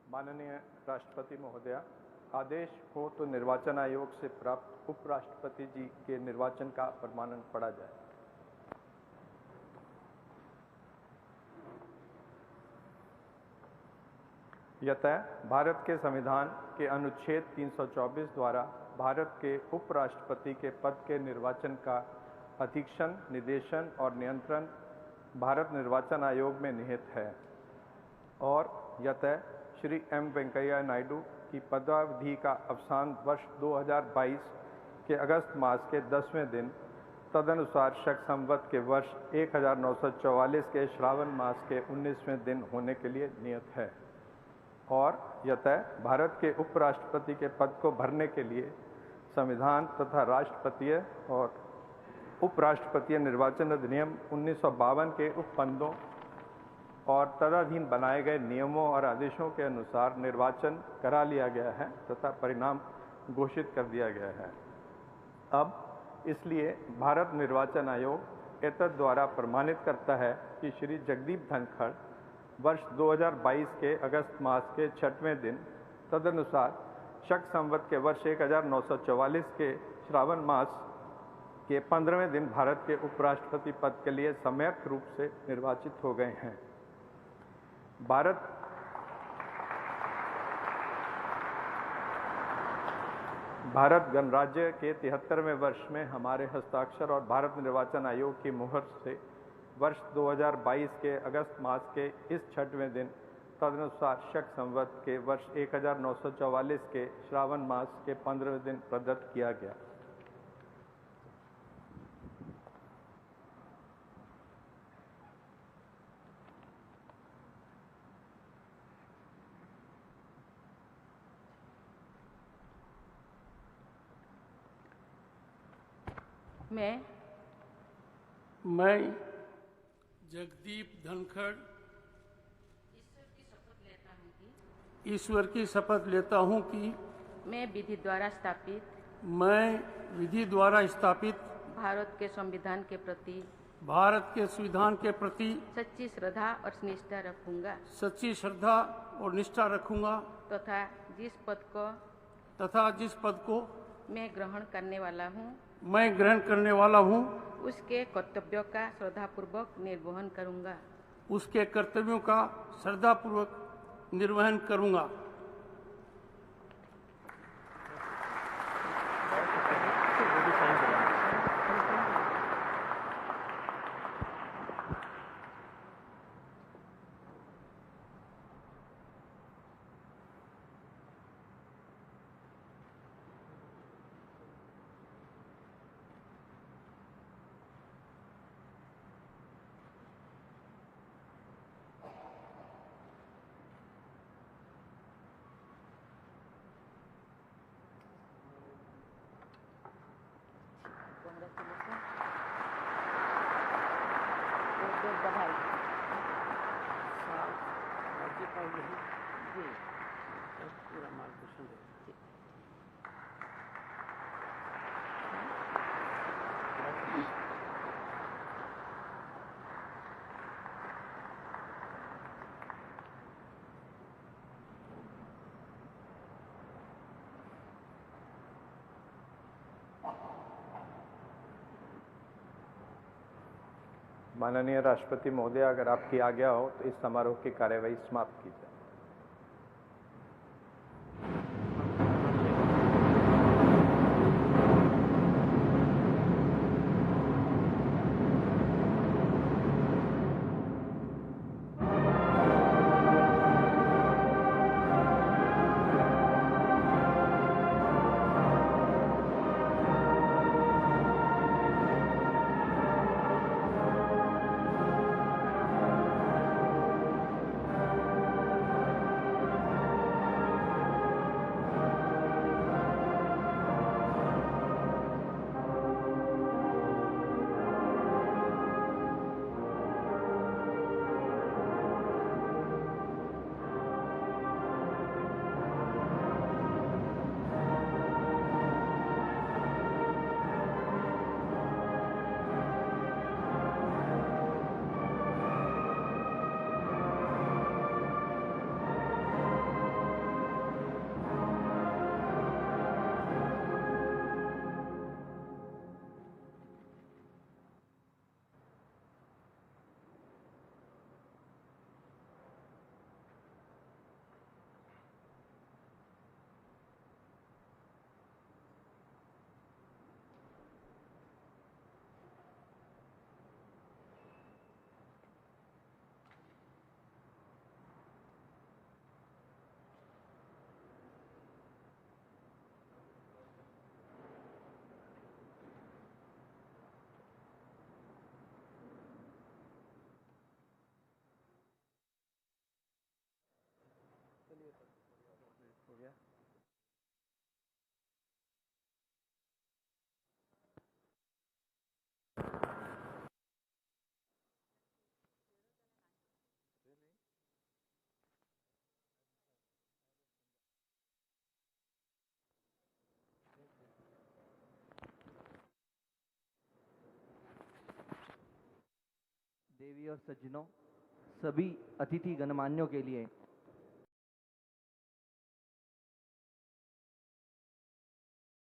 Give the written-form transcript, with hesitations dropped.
माननीय राष्ट्रपति महोदया, आदेश हो तो निर्वाचन आयोग से प्राप्त उपराष्ट्रपति जी के निर्वाचन का प्रमाणन पढ़ा जाए। यतः भारत के संविधान के अनुच्छेद 324 द्वारा भारत के उपराष्ट्रपति के पद के निर्वाचन का अधीक्षण, निर्देशन और नियंत्रण भारत निर्वाचन आयोग में निहित है और यतः श्री एम वेंकैया नायडू की पदावधि का अवसान वर्ष 2022 के अगस्त मास के 10वें दिन तदनुसार शक संवत के वर्ष 1944 के श्रावण मास के 19वें दिन होने के लिए नियत है और यतः भारत के उपराष्ट्रपति के पद को भरने के लिए संविधान तथा राष्ट्रपतीय और उपराष्ट्रपतीय निर्वाचन अधिनियम 1952 के उपबंधों और तदधीन बनाए गए नियमों और आदेशों के अनुसार निर्वाचन करा लिया गया है तथा परिणाम घोषित कर दिया गया है। अब इसलिए भारत निर्वाचन आयोग एतद द्वारा प्रमाणित करता है कि श्री जगदीप धनखड़ वर्ष 2022 के अगस्त मास के 6वें दिन तदनुसार शक संवत के वर्ष 1944 के श्रावण मास के 15वें दिन भारत के उपराष्ट्रपति पद के लिए सम्यक रूप से निर्वाचित हो गए हैं। भारत गणराज्य के 73वें वर्ष में हमारे हस्ताक्षर और भारत निर्वाचन आयोग की मुहर से वर्ष 2022 के अगस्त मास के इस 6वें दिन तदनुसार शक संवत के वर्ष 1944 के श्रावण मास के 15वें दिन प्रदत्त किया गया। मैं जगदीप धनखड़ ईश्वर की शपथ लेता हूँ कि मैं विधि द्वारा स्थापित भारत के संविधान के प्रति सच्ची श्रद्धा और निष्ठा रखूंगा तथा जिस पद को मैं ग्रहण करने वाला हूँ उसके कर्तव्यों का श्रद्धापूर्वक निर्वहन करूंगा। पूरा मार्गदर्शन माननीय राष्ट्रपति महोदय, अगर आपकी आज्ञा हो तो इस समारोह की कार्यवाही समाप्त की जाए। देवी और सज्जनों, सभी अतिथि गणमान्यों के लिए